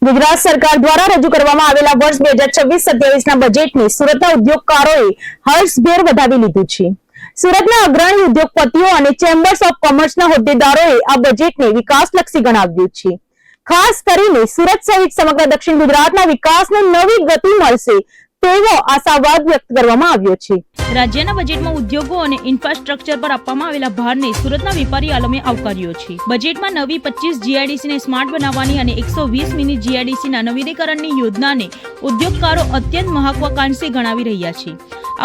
ગુજરાત સરકાર દ્વારા રજૂ કરવામાં આવેલા વર્ષ 2026-27ના બજેટની સુરતના ઉદ્યોગકારોએ હર્ષભેર વધાવી લીધું છે। સુરતના અગ્રણી ઉદ્યોગપતિઓ અને ચેમ્બર્સ ઓફ કોમર્સના હોદ્દેદારોએ આ બજેટને વિકાસલક્ષી ગણાવ્યું છે। ખાસ કરીને સુરત સહિત સમગ્ર દક્ષિણ ગુજરાતના વિકાસને નવી ગતિ મળશે તેવો આશાવાદ વ્યક્ત કરવામાં આવ્યો છે। રાજ્યના બજેટમાં ઉદ્યોગો અને ઇન્ફ્રાસ્ટ્રક્ચર પર આપવામાં આવેલા ભારને સુરતના વેપારી આલમે આવકાર્યો છે। બજેટમાં નવી 25 જીઆઈડીસીને સ્માર્ટ બનાવવાની અને 120 મિની જીઆઈડીસીના નવીનીકરણની યોજનાને ઉદ્યોગકારો અત્યંત મહત્વાકાંક્ષી ગણાવી રહ્યા છે।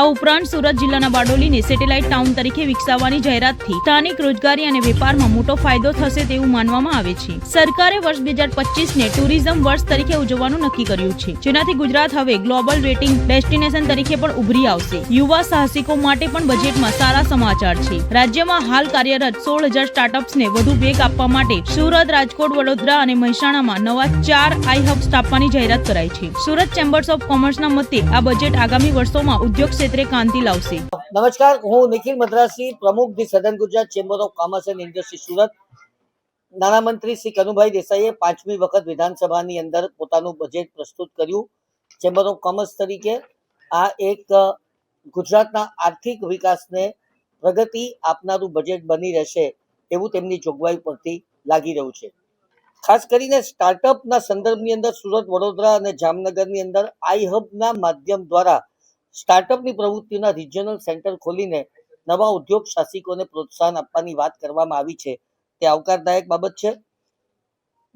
આ ઉપરાંત સુરત જિલ્લાના બારડોલીને સેટેલાઇટ ટાઉન તરીકે વિકસાવવાની જાહેરાતથી સ્થાનિક રોજગારી અને વેપારમાં મોટો ફાયદો થશે તેવું માનવામાં આવે છે। સરકારે વર્ષ 2025ને ટુરિઝમ વર્ષ તરીકે ઉજવવાનું નક્કી કર્યું છે, જેનાથી ગુજરાત હવે ગ્લોબલ રેટિંગ ડેસ્ટિનેશન તરીકે પણ ઉભરી આવશે। યુવા સાહસિકો માટે પણ બજેટમાં સારા સમાચાર છે। રાજ્યમાં હાલ કાર્યરત 16,000 સ્ટાર્ટઅપ્સને વધુ વેગ આપવા માટે સુરત, રાજકોટ, વડોદરા અને મહેસાણામાં નવા 4 આઈ હબ સ્થાપવાની જાહેરાત કરાઈ છે। સુરત ચેમ્બર્સ ઓફ કોમર્સના મતે આ બજેટ આગામી વર્ષોમાં ઉદ્યોગ ક્ષેત્રે ક્રાંતિ લાવશે। નમસ્કાર, હું નિખિલ મદ્રાસી, પ્રમુખ ધી સદન Gujarat chamber of commerce and industry Surat. નાણામંત્રી શ્રી કનુભાઈ દેસાઈએ 5મી વખત વિધાનસભાની અંદર પોતાનું બજેટ પ્રસ્તુત કર્યું। ચેમ્બર ઓફ કોમર્સ તરીકે આ એક ગુજરાતના આર્થિક વિકાસને પ્રગતિ આપનારું બજેટ બની રહેશે એવું તેમની જોગવાઈ પરથી લાગી રહ્યું છે। ખાસ કરીને સ્ટાર્ટઅપના સંદર્ભની અંદર સુરત, વડોદરા અને જામનગરની અંદર આઈ હબના માધ્યમ દ્વારા સ્ટાર્ટઅપની પ્રવૃત્તિના રિજિયનલ સેન્ટર ખોલીને નવા ઉદ્યોગ સાહસિકોને પ્રોત્સાહન આપવાની વાત કરવામાં આવી છે, તે આવકારદાયક બાબત છે।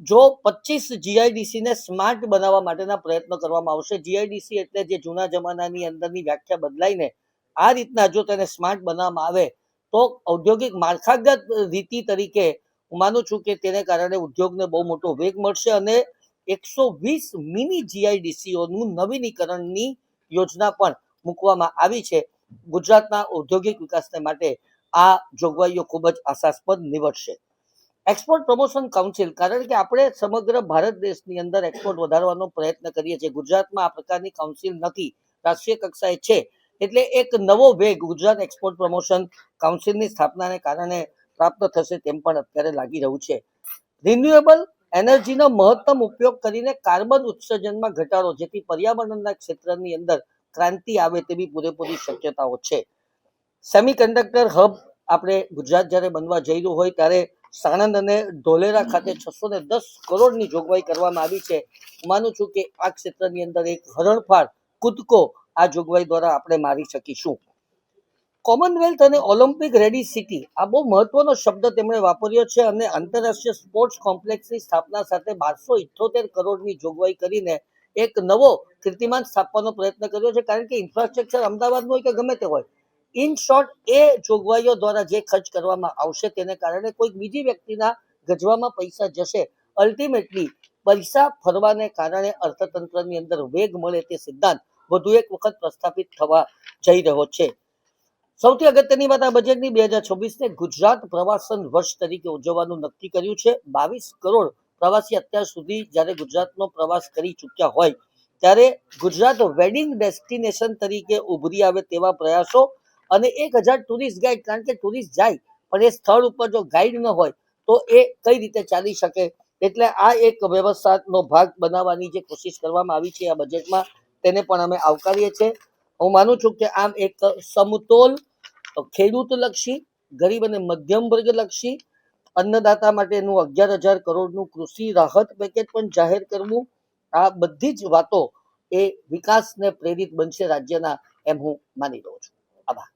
જો 25 જીઆઈડીસીને સ્માર્ટ બનાવવા માટેના પ્રયત્નો કરવામાં આવશે, જીઆઈડીસી એટલે જે જૂના જમાનાની અંદરની વ્યાખ્યા બદલાઈને આ રીતના જો તેને સ્માર્ટ બનાવવામાં આવે તો ઔદ્યોગિક માળખાગત રીતિ તરીકે હું માનું છું કે તેને કારણે ઉદ્યોગને બહુ મોટો વેગ મળશે અને 120 મિની જીઆઈડીસીઓનું નવીનીકરણની યોજના પણ મૂકવામાં આવી છે। ગુજરાતના ઔદ્યોગિક વિકાસને માટે આ જોગવાઈઓ ખૂબ જ આશાસ્પદ નીવડશે। એક્સપોર્ટ પ્રમોશન કાઉન્સિલ, કારણ કે આપણે સમગ્ર ભારત દેશની અંદર એક્સપોર્ટ વધારવાનો પ્રયત્ન કરીએ છીએ, ગુજરાતમાં આ પ્રકારની કાઉન્સિલ નથી, રાષ્ટ્રીય કક્ષાએ છે, એટલે એક નવો વેગ ગુજરાત એક્સપોર્ટ પ્રમોશન કાઉન્સિલની સ્થાપનાને કારણે પ્રાપ્ત થશે તેમ પણ અત્યારે લાગી રહ્યું છે। રિન્યુએબલ એનર્જીનો મહત્તમ ઉપયોગ કરીને કાર્બન ઉત્સર્જનમાં ઘટાડો, જેથી પર્યાવરણના ક્ષેત્રની અંદર ક્રાંતિ આવે તેવી પૂરેપૂરી શક્યતાઓ છે। સેમિકન્ડક્ટર હબ આપણે ગુજરાત જ્યારે બનવા જઈ રહ્યું હોય ત્યારે સાણંદ અને ધોલેરા ખાતે 610 કરોડની જોગવાઈ કરવામાં આવી છે। હું માનું છું કે આ ક્ષેત્રની અંદર એક હરણફાળ કૂદકો આ જોગવાઈ દ્વારા આપણે મારી શકીશું। કોમનવેલ્થ અને ઓલિમ્પિક રેડી સિટી, આ બહુ મહત્વનો શબ્દ તેમણે વાપર્યો છે અને આંતરરાષ્ટ્રીય સ્પોર્ટ્સ કોમ્પ્લેક્સની સ્થાપના સાથે 1278 કરોડની જોગવાઈ કરીને એક નવો કીર્તિમાન સ્થાપવાનો પ્રયત્ન કર્યો છે, કારણ કે ઇન્ફ્રાસ્ટ્રક્ચર અમદાવાદનું હોય કે ગમે તે હોય, ઇન શોર્ટ એ જોગવાઈઓ દ્વારા જે ખર્ચ કરવામાં આવશે તેને કારણે કોઈક બીજી વ્યક્તિના ગજવામાં પૈસા જશે, અલ્ટિમેટલી પૈસા ફરવાને કારણે અર્થતંત્રની અંદર વેગ મળે તે સિદ્ધાંત વધુ એક વખત પ્રસ્થાપિત થવા જઈ રહ્યો છે। સૌથી અગત્યની વાત, આ બજેટની 2026ને ગુજરાત પ્રવાસન વર્ષ તરીકે ઉજવવાનું નક્કી કર્યું છે। 22 કરોડ પ્રવાસી અત્યાર સુધી જ્યારે ગુજરાતનો પ્રવાસ કરી ચૂક્યા હોય ત્યારે ગુજરાત વેડિંગ ડેસ્ટિનેશન તરીકે ઉભરી આવે તેવા પ્રયાસો અને 1000 ટુરિસ્ટ ગાઈડ, કારણ કે ટુરિસ્ટ જાય પણ એ સ્થળ ઉપર જો ગાઈડ ન હોય તો એ કઈ રીતે ચાલી શકે, એટલે આ એક વ્યવસ્થાનો ભાગ બનાવવાની જે કોશિશ કરવામાં આવી છે આ બજેટમાં, તેને પણ અમે આવકારીએ છીએ। હું માનું છું કે આમ એક સમતોલ ખેડૂતલક્ષી, ગરીબ અને મધ્યમ વર્ગલક્ષી, અન્નદાતા માટેનું 11,000 કરોડનું કૃષિ રાહત પેકેજ પણ જાહેર કરવું, આ બધી જ વાતો એ વિકાસને પ્રેરિત બનશે રાજ્યના, એમ હું માની રહ્યો છું। આભાર।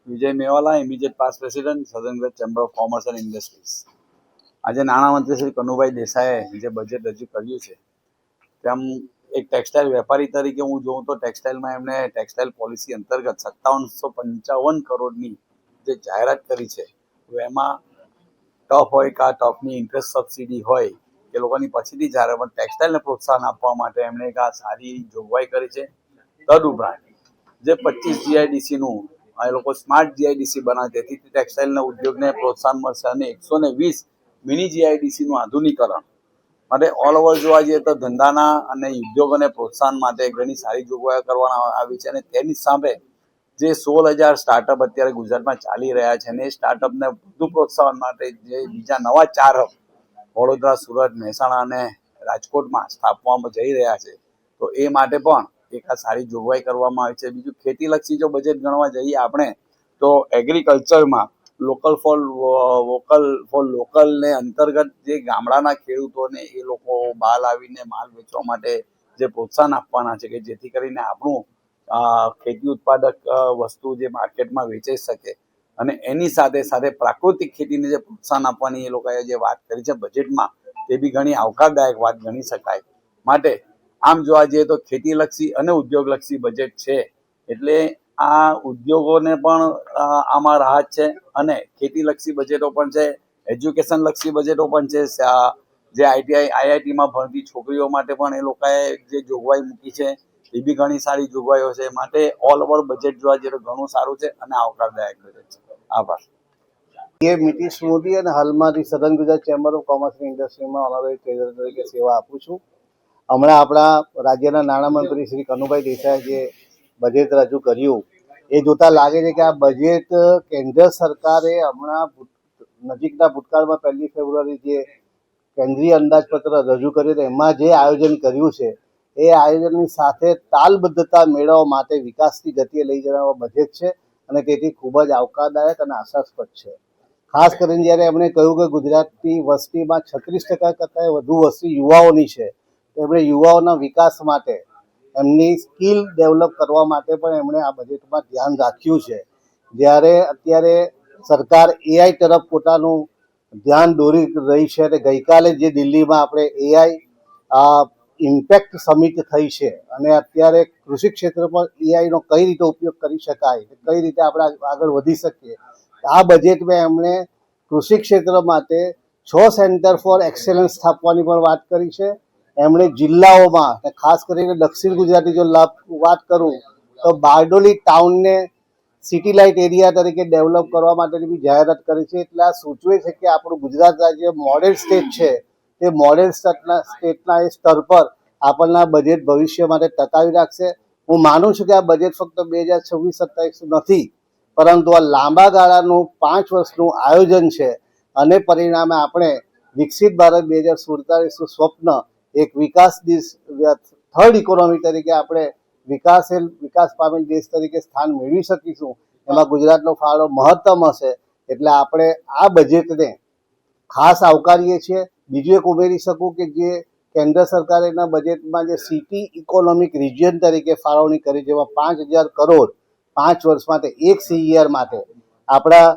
વિજય મેવાલા, ઇમિડિયેટ પાસ્ટ પ્રેસિડેન્ટ, સધન Gujarat chamber of commerce and industries. આજે નાણામંત્રી શ્રી કનુભાઈ દેસાઈએ જે બજેટ રજૂ કર્યું છે તેમ એક ટેક્સટાઇલ વેપારી તરીકે હું જોઉં તો ટેક્સટાઇલમાં એમણે ટેક્સટાઇલ પોલિસી અંતર્ગત 5755 કરોડની જે જાહેરાત કરી છે, તો એમાં ટફ હોય કે આ ટફની ઇન્ટરેસ્ટ સબસિડી હોય એ લોકોની પછીથી જ્યારે પણ ટેક્સટાઇલને પ્રોત્સાહન આપવા માટે એમણે એક આ સારી જોગવાઈ કરી છે। તદુપરાંત જે 25 જીઆઈડીસીનું એ લોકો સ્માર્ટ જીઆઈડીસી બનાવે તેથી ટેક્સટાઇલના ઉદ્યોગને પ્રોત્સાહન મળશે અને 120 મિની જીઆઈડીસીનું આધુનિકરણ માટે ઓલ ઓવર જોવા જઈએ તો ધંધાના અને ઉદ્યોગોને પ્રોત્સાહન માટે ઘણી સારી જોગવાઈઓ કરવામાં આવી છે। અને તેની સામે જે 16,000 સ્ટાર્ટઅપ અત્યારે ગુજરાતમાં ચાલી રહ્યા છે અને એ સ્ટાર્ટઅપને વધુ પ્રોત્સાહન માટે જે બીજા નવા 4 હબ વડોદરા, સુરત, મહેસાણા અને રાજકોટમાં સ્થાપવામાં જઈ રહ્યા છે. તો એ માટે પણ એક આ સારી જોગવાઈ કરવામાં આવી છે. બીજું ખેતીલક્ષી જો બજેટ ગણવા જઈએ આપણે તો એગ્રીકલ્ચરમાં લોકલ ફોર લોકલ ને અંતર્ગત જે ગામડાના ખેડૂતોને એ લોકો બહાર આવીને માલ વેચવા માટે જે પ્રોત્સાહન આપવાના છે કે જેથી કરીને આપણું ખેતી ઉત્પાદક વસ્તુ જે માર્કેટમાં વેચાઈ શકે અને એની સાથે સાથે પ્રાકૃતિક ખેતીને જે પ્રોત્સાહન આપવાની એ લોકોએ જે વાત કરી છે બજેટમાં તે બી ઘણી આવકારદાયક વાત ગણી શકાય. માટે આમ જોવા જઈએ તો ખેતીલક્ષી અને ઉદ્યોગલક્ષી બજેટ છે એટલે આ ઉદ્યોગોને પણ આમાં રાહત છે અને ખેતીલક્ષી બજેટો પણ છે, એજ્યુકેશન લક્ષી બજેટો પણ છે. જે આઈઆઈટીમાં ભણતી છોકરીઓ માટે પણ એ લોકોએ જે જોગવાઈ મૂકી છે એ બી ઘણી સારી જોગવાઈઓ છે. માટે ઓલ ઓવર બજેટ જોવા જઈએ તો ઘણું સારું છે અને આવકારદાયક બજેટ છે. આભાર. નીતિશ મોદી અને હાલમાંથી સદન Gujarat chamber of commerce and ઇન્ડસ્ટ્રીમાં ઓનરરી ટ્રેઝરર તરીકે સેવા આપું છું. હમણાં આપણા રાજ્યના નાણામંત્રી શ્રી કનુભાઈ દેસાઈએ જે બજેટ રજૂ કર્યું એ જોતા લાગે છે કે આ બજેટ કેન્દ્ર સરકારે હમણાં નજીકના ભૂતકાળમાં 1 ફેબ્રુઆરી જે કેન્દ્રીય અંદાજપત્ર રજૂ કર્યું એમાં જે આયોજન કર્યું છે એ આયોજનની સાથે તાલબદ્ધતા મેળવવા માટે વિકાસની ગતિએ લઈ જનારા બજેટ છે અને તેથી ખૂબ જ આવકારદાયક અને આશાસ્પદ છે. ખાસ કરીને જ્યારે એમણે કહ્યું કે ગુજરાતની વસ્તીમાં 36% કરતાં વધુ વસ્તી યુવાઓની છે, તો એમણે યુવાઓના વિકાસ માટે એમની સ્કિલ ડેવલપ કરવા માટે પણ એમણે આ બજેટમાં ધ્યાન રાખ્યું છે. જ્યારે અત્યારે સરકાર એઆઈ તરફ પોતાનું ધ્યાન દોરી રહી છે અને ગઈકાલે જે દિલ્હીમાં આપણે એઆઈ ઇમ્પેક્ટ સમિટ થઈ છે અને અત્યારે કૃષિ ક્ષેત્ર પર એઆઈનો કઈ રીતે ઉપયોગ કરી શકાય, કઈ રીતે આપણે આગળ વધી શકીએ, આ બજેટમાં એમણે કૃષિ ક્ષેત્ર માટે 6 સેન્ટર ફોર એક્સેલન્સ સ્થાપવાની પણ વાત કરી છે. એમણે જિલ્લાઓમાં ખાસ કરીને દક્ષિણ ગુજરાતની જો વાત કરું તો બારડોલી ટાઉનને સિટી લાઇટ એરિયા તરીકે ડેવલપ કરવા માટેની બી જાહેરાત કરી છે. એટલે આ સૂચવે છે કે આપણું ગુજરાત રાજ્ય મોડેલ સ્ટેટ છે, તે મોડેલ સ્ટેટના એ સ્તર પર આપણને આ બજેટ ભવિષ્ય માટે ટકાવી રાખશે. હું માનું છું કે આ બજેટ ફક્ત 2026-27 નથી, પરંતુ આ લાંબા ગાળાનું 5 વર્ષનું આયોજન છે અને પરિણામે આપણે વિકસિત ભારત 2047નું સ્વપ્ન એક થર્ડ ઇકોનોમી તરીકે આપણે વિકાસ પામેલ દેશ તરીકે સ્થાન મેળવી શકીશું. એમાં ગુજરાતનો ફાળો મહત્તમ હશે. એટલે આપણે આ બજેટને ખાસ આવકારીએ છીએ. બીજું એક ઉમેરી શકું કે જે કેન્દ્ર સરકારના બજેટમાં જે સિટી ઇકોનોમિક રિજિયન તરીકે ફાળવણી કરી, જેમાં 5,000 કરોડ 5 વર્ષ માટે એક CER માટે આપણા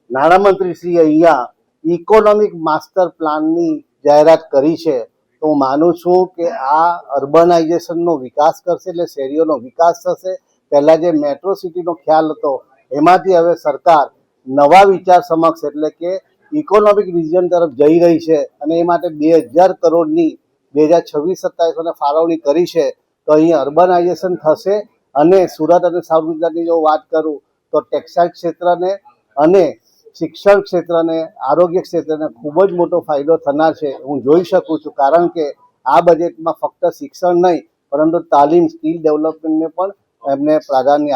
નાણામંત્રીશ્રીએ અહીંયા ઇકોનોમિક માસ્ટર પ્લાનની જાહેરાત કરી છે. તો હું માનું છું કે આ અર્બનાઇઝેશનનો વિકાસ કરશે, એટલે શહેરીઓનો વિકાસ થશે. પહેલાં જે મેટ્રો સિટીનો ખ્યાલ હતો એમાંથી હવે સરકાર નવા વિચાર સમક્ષ એટલે કે ઇકોનોમિક રિજિયન તરફ જઈ રહી છે અને એ માટે 2,000 કરોડની 2026-27 ફાળવણી કરી છે. તો અહીં અર્બનાઇઝેશન થશે અને સુરત અને સાઉથ ગુજરાતની જો વાત કરું તો ટેક્સટાઇલ ક્ષેત્રને અને શિક્ષણ ક્ષેત્રને, આરોગ્ય ક્ષેત્રને ખૂબ જ મોટો ફાયદો થનાર છે હું જોઈ શકું છું. કારણ કે આ બજેટમાં ફક્ત શિક્ષણ નહીં પરંતુ તાલીમ, સ્કિલ ડેવલપમેન્ટને પણ એમને પ્રાધાન્ય